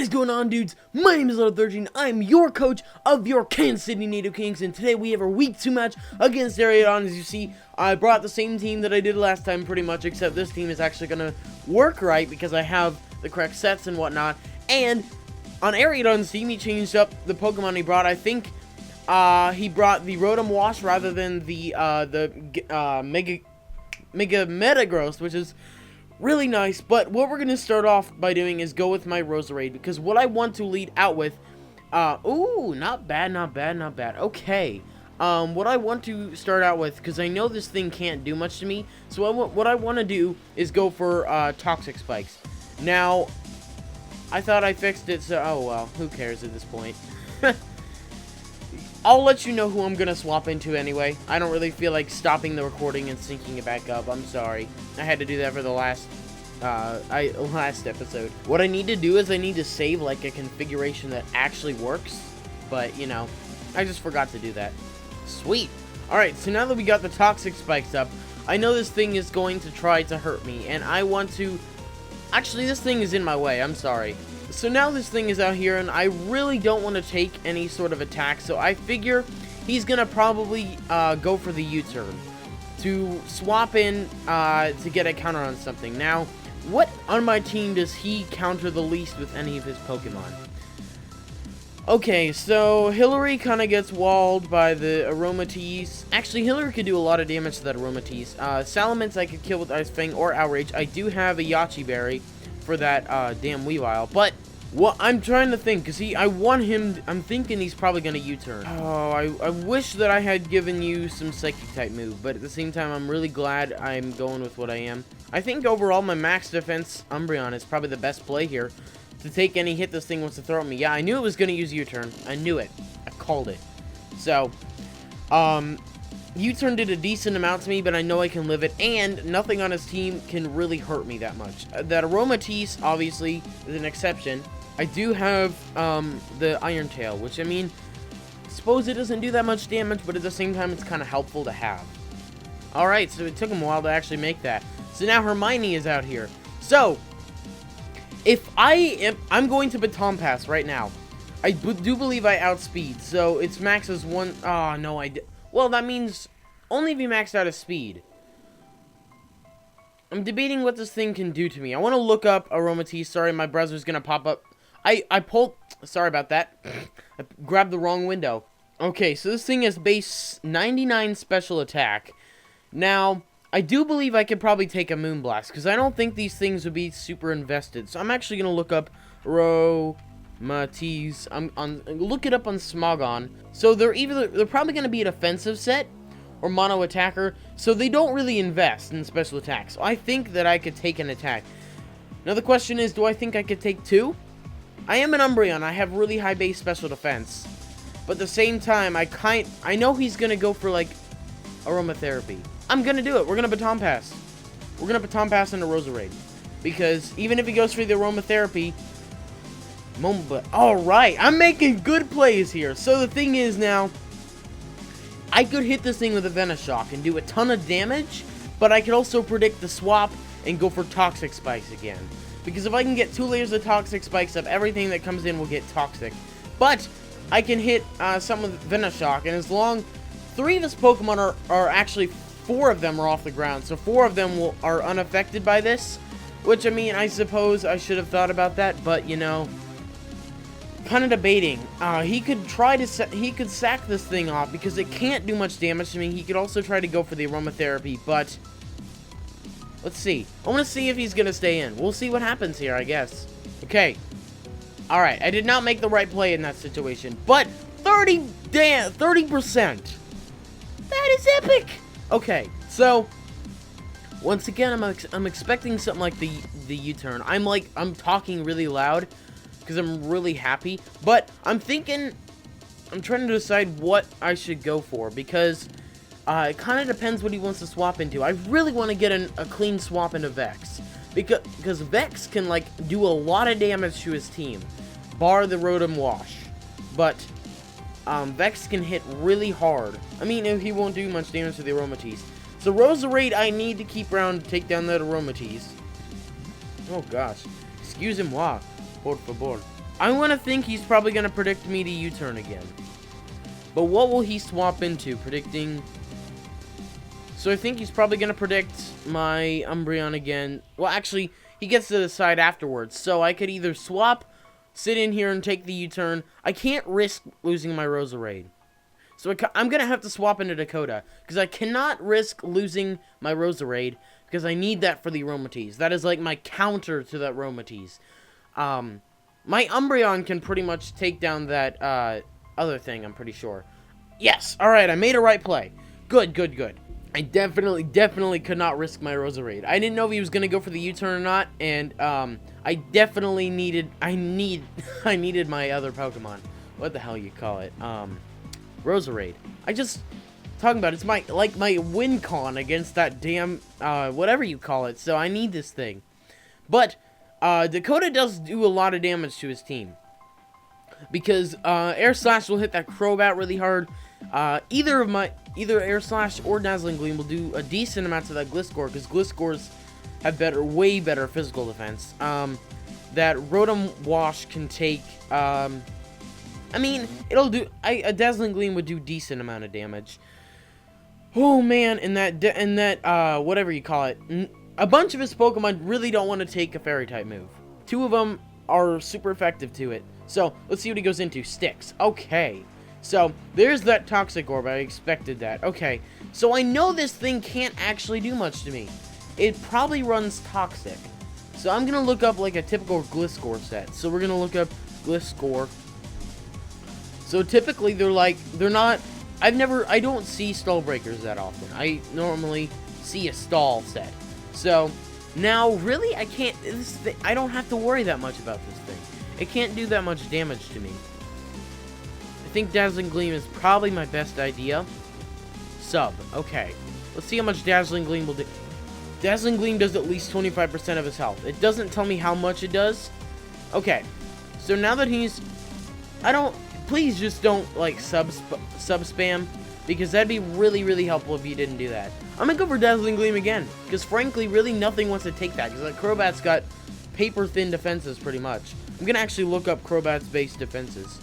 What is going on, dudes? My name is Little13. I'm your coach of your Kansas City Nidokings, and today we have our Week 2 match against Showdown. As you see, I brought the same team that I did last time, pretty much, except this team is actually going to work right because I have the correct sets and whatnot. And on Ariadon's team, he changed up the Pokemon he brought. I think he brought the Rotom Wash rather than the Mega Metagross, which is really nice. But what we're going to start off by doing is go with my Roserade, because what I want to lead out with, ooh, not bad. Okay, what I want to start out with, because I know this thing can't do much to me, so what I want to do is go for Toxic Spikes. Now, I thought I fixed it, so, oh well, who cares at this point. I'll let you know who I'm gonna swap into anyway. I don't really feel like stopping the recording and syncing it back up. I'm sorry. I had to do that for the last episode. What I need to do is I need to save like a configuration that actually works. But, you know, I just forgot to do that. Sweet. Alright, so now that we got the Toxic Spikes up, I know this thing is going to try to hurt me. And I want to... Actually, this thing is in my way. I'm sorry. So now this thing is out here, and I really don't want to take any sort of attack, so I figure he's going to probably go for the U-turn to swap in to get a counter on something. Now, what on my team does he counter the least with any of his Pokemon? Okay, so Hillary kind of gets walled by the Aromatisse. Actually, Hillary could do a lot of damage to that Aromatisse. Salamence I could kill with Ice Fang or Outrage. I do have a Yachi Berry for that damn Weavile, but what I'm trying to think, because I want him, I'm thinking he's probably going to U-turn. Oh, I wish that I had given you some Psychic type move, but at the same time, I'm really glad I'm going with what I am. I think overall my max defense Umbreon is probably the best play here to take any hit this thing wants to throw at me. Yeah, I knew it was going to use U-turn. I knew it. I called it. So, U-turn did a decent amount to me, but I know I can live it, and nothing on his team can really hurt me that much. That Aromatisse, obviously, is an exception. I do have the Iron Tail, which, I mean, suppose it doesn't do that much damage, but at the same time, it's kind of helpful to have. Alright, so it took him a while to actually make that. So now Hermione is out here. So, if I'm going to Baton Pass right now. I do believe I outspeed, so it's max as one. Oh, no, I did. Well, that means only if you maxed out his speed. I'm debating what this thing can do to me. I want to look up Aromatisse. Sorry, my browser's going to pop up. I pulled... Sorry about that. I grabbed the wrong window. Okay, so this thing has base 99 special attack. Now, I do believe I could probably take a Moonblast, because I don't think these things would be super invested. So I'm actually going to look up Aromatisse. Look it up on Smogon. So they're probably going to be an offensive set or mono attacker, so they don't really invest in special attacks. So I think that I could take an attack. Now the question is, do I think I could take two? I am an Umbreon. I have really high base special defense, but at the same time, I know he's gonna go for like Aromatherapy. I'm gonna do it. We're gonna Baton Pass. We're gonna Baton Pass into Roserade, because even if he goes for the Aromatherapy, alright, I'm making good plays here. So the thing is now, I could hit this thing with a Venoshock and do a ton of damage, but I could also predict the swap and go for Toxic Spikes again. Because if I can get 2 layers of Toxic Spikes up, everything that comes in will get Toxic. But I can hit some with Venoshock, and as long 3 of his Pokemon are actually 4 of them are off the ground, so 4 of them are unaffected by this. Which, I mean, I suppose I should have thought about that, but you know, kind of debating. He could try to he could sack this thing off because it can't do much damage to me. He could also try to go for the Aromatherapy, but let's see. I want to see if he's gonna stay in. We'll see what happens here, I guess. Okay. All right. I did not make the right play in that situation, but 30%. That is epic. Okay. So once again, I'm expecting something like the U-turn. I'm talking really loud because I'm really happy, but I'm trying to decide what I should go for, because it kind of depends what he wants to swap into. I really want to get a clean swap into Vex, because Vex can like do a lot of damage to his team, bar the Rotom Wash, but Vex can hit really hard. I mean, he won't do much damage to the Aromatisse. So Roserade, I need to keep around to take down that Aromatisse. Oh gosh, excuse-moi. Por favor. I want to think he's probably going to predict me to U-turn again. But what will he swap into? Predicting... So I think he's probably going to predict my Umbreon again. Well, actually, he gets to decide afterwards. So I could either swap, sit in here and take the U-turn. I can't risk losing my Roserade. So I'm going to have to swap into Dakota. Because I cannot risk losing my Roserade. Because I need that for the Aromatisse. That is like my counter to that Aromatisse. My Umbreon can pretty much take down that other thing, I'm pretty sure. Yes! Alright, I made a right play. Good, good, good. I definitely could not risk my Roserade. I didn't know if he was going to go for the U-turn or not. And I definitely needed... I needed my other Pokemon. What the hell you call it? Roserade. Talking about it's my win con against that damn whatever you call it. So I need this thing. But Dakota does do a lot of damage to his team because Air Slash will hit that Crobat really hard. Either Air Slash or Dazzling Gleam will do a decent amount to that Gliscor because Gliscors have way better physical defense. That Rotom Wash can take. I mean, it'll do. A Dazzling Gleam would do decent amount of damage. Oh man, and that whatever you call it, a bunch of his Pokemon really don't want to take a Fairy type move. 2 of them are super effective to it. So let's see what he goes into. Sticks. Okay. So there's that Toxic Orb. I expected that. Okay. So I know this thing can't actually do much to me. It probably runs Toxic. So I'm gonna look up like a typical Gliscor set. So we're gonna look up Gliscor. So typically they're not. I don't see Stall Breakers that often. I normally see a Stall set. So, now, really, I don't have to worry that much about this thing. It can't do that much damage to me. I think Dazzling Gleam is probably my best idea. Sub, okay. Let's see how much Dazzling Gleam will do. Dazzling Gleam does at least 25% of his health. It doesn't tell me how much it does. Okay, so now that he's... Please just don't, like, sub spam, because that'd be really, really helpful if you didn't do that. I'm gonna go for Dazzling Gleam again, because frankly, really nothing wants to take that, because that Crobat's got paper-thin defenses, pretty much. I'm gonna actually look up Crobat's base defenses.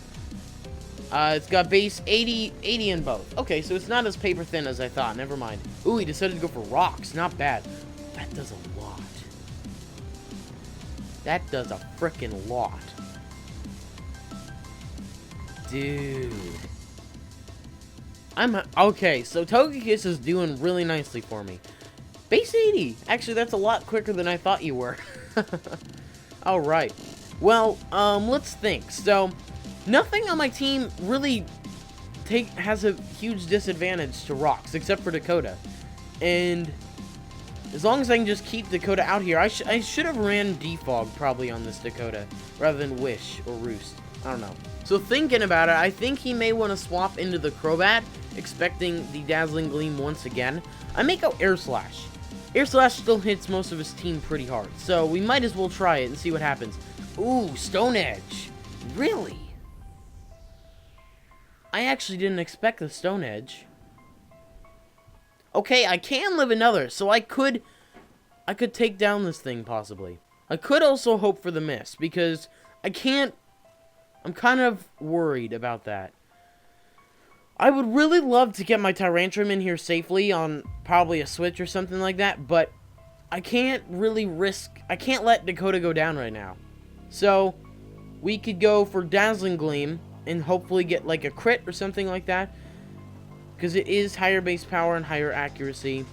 It's got base 80 in both. Okay, so it's not as paper-thin as I thought, never mind. Ooh, he decided to go for rocks, not bad. That does a lot. That does a frickin' lot. Dude. Okay, so Togekiss is doing really nicely for me. Base 80! Actually, that's a lot quicker than I thought you were. Alright. Well, let's think. So, nothing on my team really has a huge disadvantage to rocks, except for Dakota. And as long as I can just keep Dakota out here, I should have ran Defog probably on this Dakota, rather than Wish or Roost. I don't know. So thinking about it, I think he may want to swap into the Crobat, expecting the Dazzling Gleam once again. I may go Air Slash. Air Slash still hits most of his team pretty hard, so we might as well try it and see what happens. Ooh, Stone Edge. Really? I actually didn't expect the Stone Edge. Okay, I can live another, so I could take down this thing, possibly. I could also hope for the miss, because I can't... I'm kind of worried about that. I would really love to get my Tyrantrum in here safely on probably a switch or something like that, but I can't really risk... I can't let Dakota go down right now. So, we could go for Dazzling Gleam and hopefully get like a crit or something like that, because it is higher base power and higher accuracy.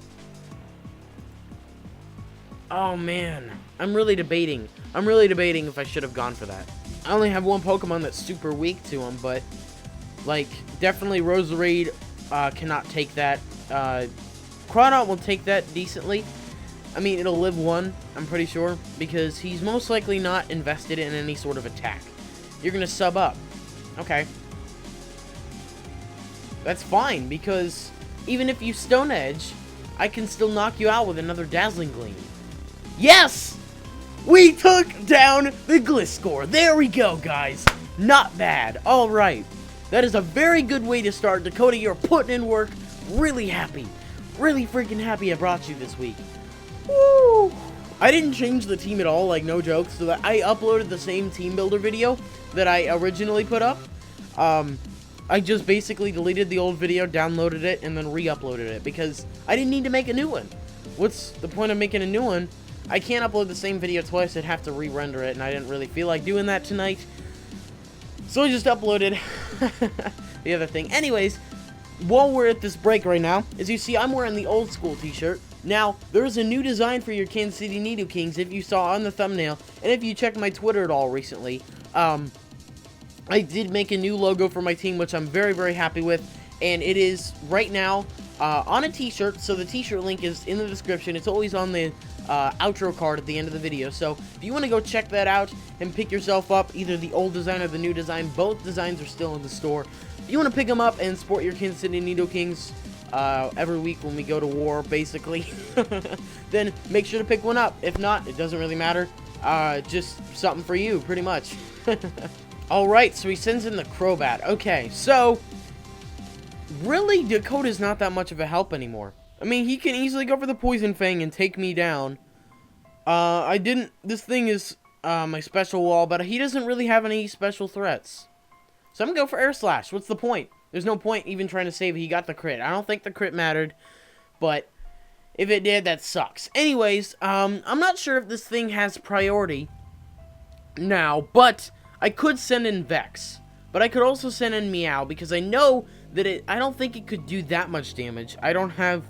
Oh man, I'm really debating if I should have gone for that. I only have one Pokemon that's super weak to him, but like definitely Roserade cannot take that. Crawdont will take that decently. I mean, it'll live 1, I'm pretty sure, because he's most likely not invested in any sort of attack. You're gonna sub up. Okay. That's fine, because even if you Stone Edge, I can still knock you out with another Dazzling Gleam. Yes! We took down the Gliscor. There we go, guys. Not bad. Alright. That is a very good way to start. Dakota, you're putting in work. Really happy. Really freaking happy I brought you this week. Woo! I didn't change the team at all, like, no joke. So that I uploaded the same team builder video that I originally put up. I just basically deleted the old video, downloaded it, and then re-uploaded it because I didn't need to make a new one. What's the point of making a new one? I can't upload the same video twice. I'd have to re-render it, and I didn't really feel like doing that tonight. So I just uploaded the other thing. Anyways, while we're at this break right now, as you see, I'm wearing the old school t-shirt. Now, there's a new design for your Kansas City Nidokings, if you saw on the thumbnail, and if you checked my Twitter at all recently, I did make a new logo for my team, which I'm very, very happy with, and it is right now on a t-shirt, so the t-shirt link is in the description. It's always on the outro card at the end of the video, so if you want to go check that out and pick yourself up, either the old design or the new design, both designs are still in the store. If you want to pick them up and sport your Kansas City Nidokings every week when we go to war, basically, then make sure to pick one up. If not, it doesn't really matter. Just something for you, pretty much. Alright, so he sends in the Crobat. Okay, so really, Dakota's not that much of a help anymore. I mean, he can easily go for the Poison Fang and take me down. This thing is my special wall, but he doesn't really have any special threats. So I'm gonna go for Air Slash. What's the point? There's no point even trying to save it. He got the crit. I don't think the crit mattered, but if it did, that sucks. Anyways, I'm not sure if this thing has priority now, but I could send in Vex. But I could also send in Meow, because I know that I don't think it could do that much damage. I don't have,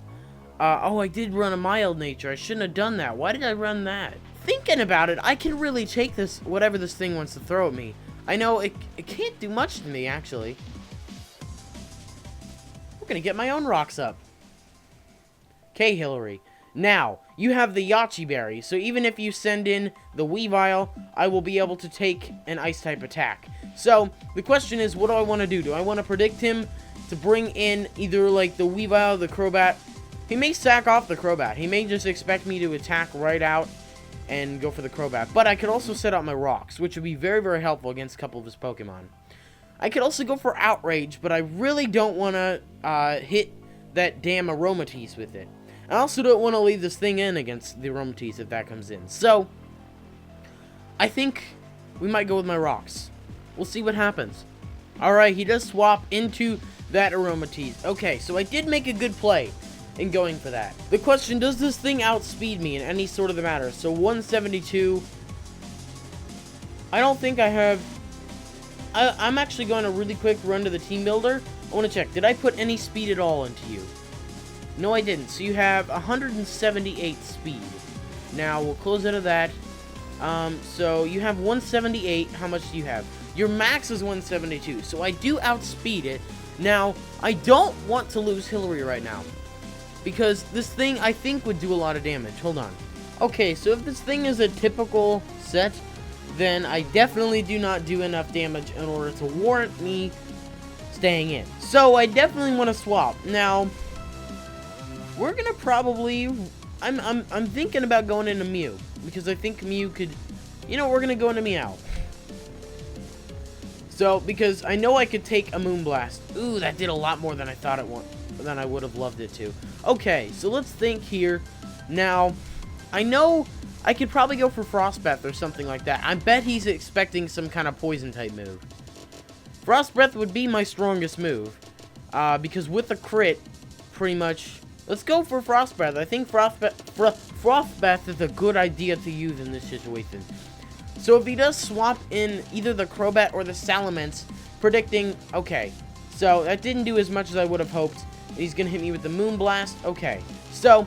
oh, I did run a Mild Nature. I shouldn't have done that. Why did I run that? Thinking about it, I can really take this, whatever this thing wants to throw at me. I know it can't do much to me, actually. We're gonna get my own rocks up. Okay, Hillary. Now, you have the Yachi Berry, so even if you send in the Weavile, I will be able to take an Ice-type attack. So, the question is, what do I want to do? Do I want to predict him to bring in either, like, the Weavile or the Crobat? He may sack off the Crobat. He may just expect me to attack right out and go for the Crobat. But I could also set out my rocks, which would be very, very helpful against a couple of his Pokemon. I could also go for Outrage, but I really don't want to hit that damn Aromatisse with it. I also don't want to leave this thing in against the Aromatisse if that comes in. So, I think we might go with my rocks. We'll see what happens. Alright, he does swap into that Aromatisse. Okay, so I did make a good play in going for that. The question, does this thing outspeed me in any sort of the matter? So 172. I don't think I have... I'm actually going to really quick run to the team builder. I want to check. Did I put any speed at all into you? No, I didn't. So you have 178 speed. Now, we'll close out of that. So you have 178. How much do you have? Your max is 172. So I do outspeed it. Now, I don't want to lose Hillary right now, because this thing, I think, would do a lot of damage. Hold on. Okay, so if this thing is a typical set, then I definitely do not do enough damage in order to warrant me staying in. So I definitely want to swap. Now, we're gonna probably... I'm thinking about going into Mew, because I think Mew could... You know, we're gonna go into Meow. So, because I know I could take a Moonblast. Ooh, that did a lot more than I thought it would. Than I would have loved it to. Okay, so let's think here. Now, I know I could probably go for Frost Breath or something like that. I bet he's expecting some kind of poison type move. Frost Breath would be my strongest move, because with a crit, pretty much. Let's go for Frost Breath. I think Frost Breath is a good idea to use in this situation. So if he does swap in either the Crobat or the Salamence, predicting, okay, so that didn't do as much as I would have hoped. He's going to hit me with the Moonblast. Okay, so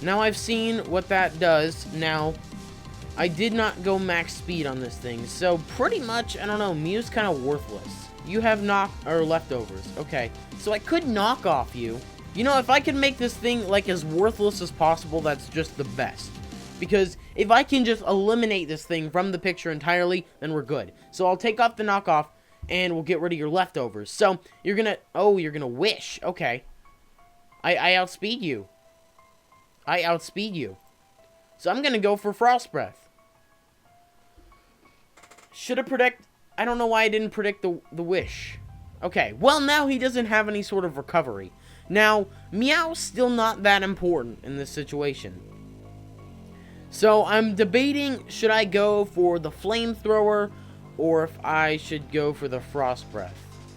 now I've seen what that does. Now, I did not go max speed on this thing, so pretty much, I don't know, Mew's kind of worthless. You have leftovers. Okay, so I could knock off you. You know, if I can make this thing, like, as worthless as possible, that's just the best. Because if I can just eliminate this thing from the picture entirely, then we're good. So I'll take off the knockoff, and we'll get rid of your leftovers. So, you're gonna... Oh, you're gonna wish. Okay. I outspeed you. I outspeed you. So I'm gonna go for Frost Breath. Should have predict... I don't know why I didn't predict the wish. Okay, well, now he doesn't have any sort of recovery. Now, Meow's still not that important in this situation. So I'm debating, should I go for the flamethrower or if I should go for the frost breath.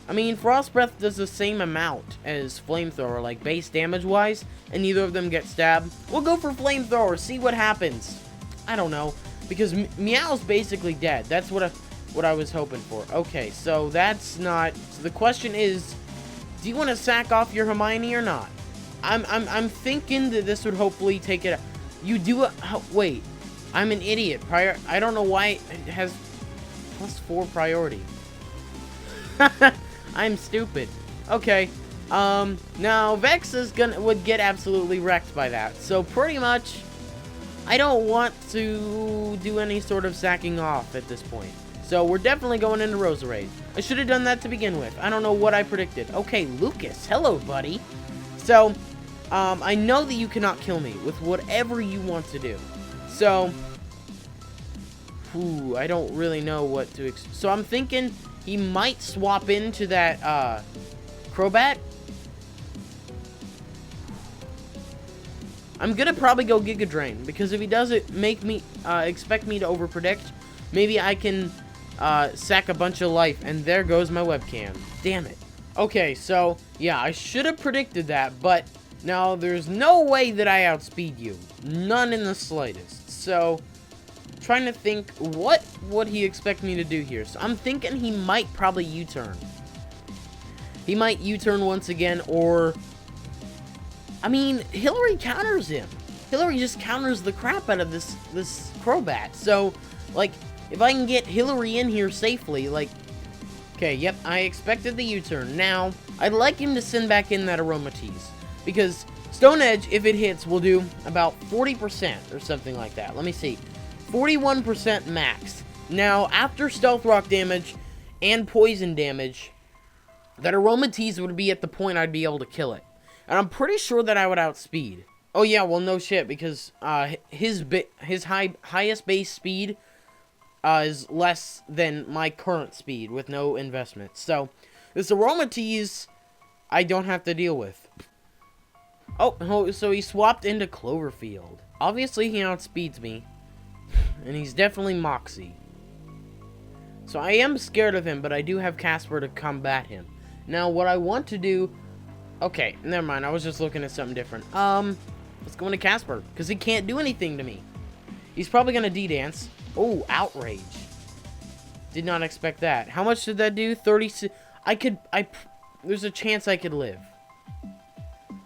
I mean, frost breath does the same amount as flamethrower, like base damage wise, and neither of them get stabbed. We'll go for flamethrower, see what happens. I don't know, because Meow's basically dead. That's what I was hoping for. Okay, so that's not. So the question is, do you want to sack off your Hermione or not? I'm thinking that this would hopefully take it. You do it. Oh, wait, I'm an idiot. I don't know why it has +4 priority. I'm stupid. Okay. Now Vex would get absolutely wrecked by that. So pretty much, I don't want to do any sort of sacking off at this point. So we're definitely going into Roserade. I should have done that to begin with. I don't know what I predicted. Okay, Lucas. Hello, buddy. So, I know that you cannot kill me with whatever you want to do. So, I don't really know what to so I'm thinking he might swap into that, Crobat. I'm gonna probably go Giga Drain, because if he does it, expect me to overpredict, maybe I can, sack a bunch of life, and there goes my webcam. Damn it. Okay, so, yeah, I should have predicted that, but now there's no way that I outspeed you. None in the slightest. So, trying to think, what would he expect me to do here? So, I'm thinking he might probably U-turn. He might U-turn once again, or... I mean, Hillary counters him. Hillary just counters the crap out of this Crobat. So, like, if I can get Hillary in here safely, like... Okay, yep, I expected the U-turn. Now, I'd like him to send back in that Aromatisse. Because Stone Edge, if it hits, will do about 40% or something like that. Let me see. 41% max. Now, after Stealth Rock damage and Poison damage, that Aromatisse would be at the point I'd be able to kill it. And I'm pretty sure that I would outspeed. Oh yeah, well no shit, because his highest base speed is less than my current speed with no investment. So, this Aromatisse, I don't have to deal with. Oh, so he swapped into Cloverfield. Obviously, he outspeeds me. And he's definitely Moxie. So, I am scared of him, but I do have Casper to combat him. Now, what I want to do... Okay, never mind. I was just looking at something different. Let's go into Casper, because he can't do anything to me. He's probably going to D-dance. Oh, Outrage. Did not expect that. How much did that do? 36. There's a chance I could live.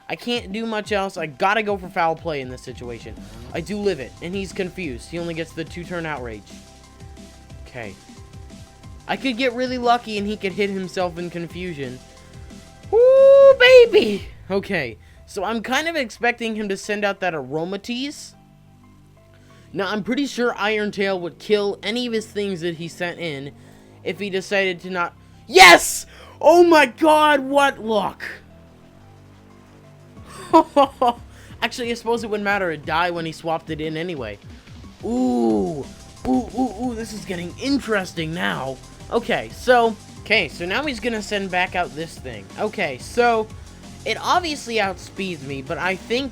I can't do much else. I gotta go for foul play in this situation. I do live it, and he's confused. He only gets the 2-turn Outrage. Okay. I could get really lucky, and he could hit himself in confusion. Ooh, baby! Okay, so I'm kind of expecting him to send out that Aromatisse. Now, I'm pretty sure Iron Tail would kill any of his things that he sent in if he decided to not... Yes! Oh my god, what luck! Actually, I suppose it wouldn't matter. It'd die when he swapped it in anyway. Ooh, this is getting interesting now. Okay, so now he's gonna send back out this thing. Okay, so it obviously outspeeds me, but I think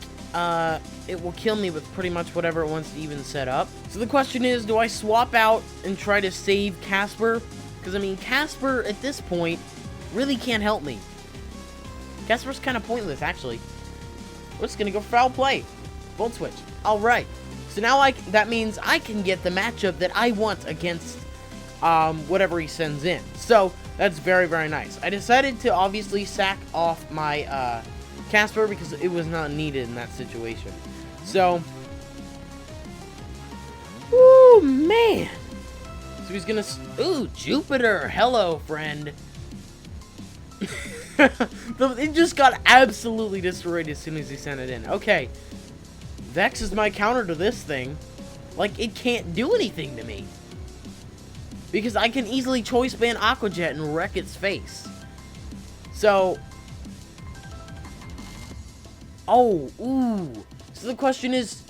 it will kill me with pretty much whatever it wants to even set up. So the question is, do I swap out and try to save Casper? Because, I mean, Casper, at this point, really can't help me. Casper's kind of pointless, actually. We're just gonna go foul play. Volt switch. Alright. So now that means I can get the matchup that I want against whatever he sends in. So, that's very, very nice. I decided to obviously sack off my Casper because it was not needed in that situation. So, ooh, man. So he's gonna, ooh, Jupiter. Hello, friend. It just got absolutely destroyed as soon as he sent it in. Okay. Vex is my counter to this thing. Like, it can't do anything to me. Because I can easily choice ban Aqua Jet and wreck its face. So... Oh, ooh. So the question is...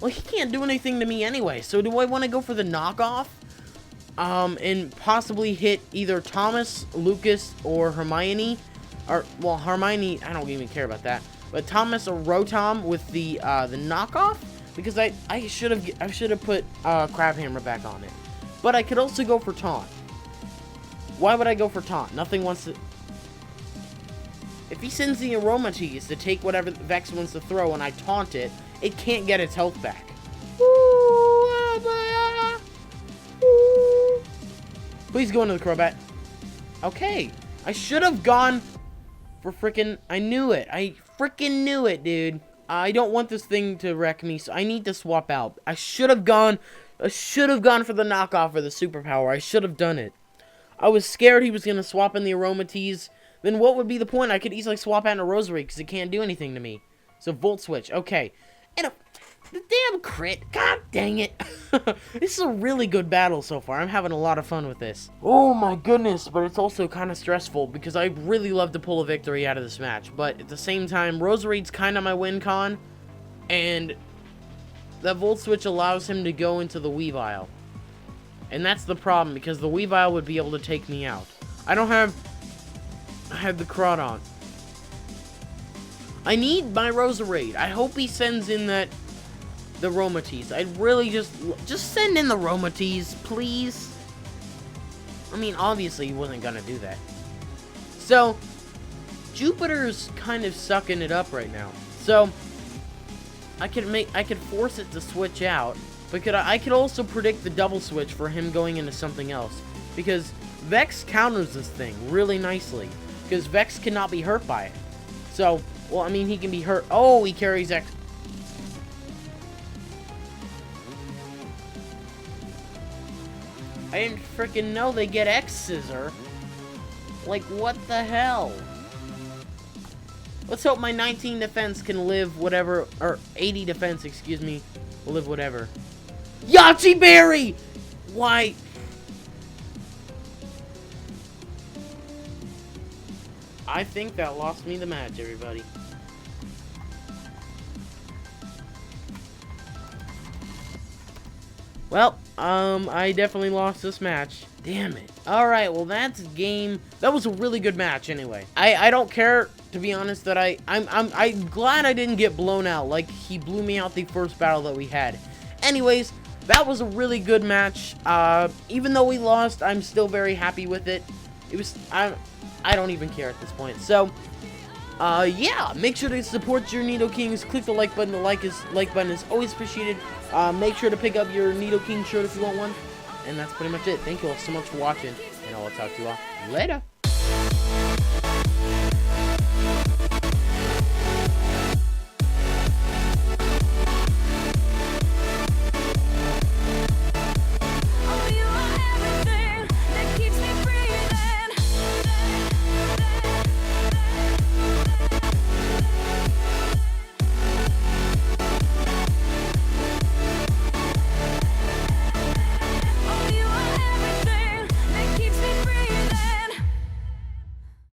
Well, he can't do anything to me anyway. So do I want to go for the knockoff? And possibly hit either Thomas, Lucas, or Hermione. Or, well, Hermione, I don't even care about that. But Thomas or Rotom with the knockoff? because I should have put Crab Hammer back on it. But I could also go for Taunt. Why would I go for Taunt? Nothing wants to... If he sends the Aromatisse to take whatever Vex wants to throw and I taunt it, it can't get its health back. Please go into the Crobat. Okay. I should have gone for frickin'... I knew it. I frickin' knew it, dude. I don't want this thing to wreck me, so I need to swap out. I should have gone for the knockoff or the superpower. I should have done it. I was scared he was going to swap in the Aromatisse. Then what would be the point? I could easily swap out in a Rosary because it can't do anything to me. So Volt Switch. Okay. And the damn crit. God dang it. This is a really good battle so far. I'm having a lot of fun with this. Oh my goodness. But it's also kind of stressful because I really love to pull a victory out of this match. But at the same time, Rosary's kind of my win con. And that Volt Switch allows him to go into the Weavile. And that's the problem because the Weavile would be able to take me out. I have the Crawdon. I need my Roserade. I hope he sends in the Aromatisse. I'd really just send in the Aromatisse, please. I mean, obviously he wasn't gonna do that. So, Jupiter's kind of sucking it up right now. So, I could force it to switch out, but I could also predict the double switch for him going into something else. Because Vex counters this thing really nicely. Because Vex cannot be hurt by it. So, well, I mean, he can be hurt. Oh, he carries X. I didn't freaking know they get X Scissor. Like, what the hell? Let's hope my 19 defense can live whatever, or 80 defense, excuse me, will live whatever. Yachi Berry! Why? I think that lost me the match, everybody. Well, I definitely lost this match. Damn it. Alright, well that's game. That was a really good match anyway. I don't care, to be honest, that I'm glad I didn't get blown out like he blew me out the first battle that we had. Anyways, that was a really good match. Even though we lost, I'm still very happy with it. It was, I don't even care at this point. So, yeah, make sure to support your Nidokings. Click the like button. The like button is always appreciated. Make sure to pick up your Nidoking shirt if you want one. And that's pretty much it. Thank you all so much for watching, and I will talk to you all later.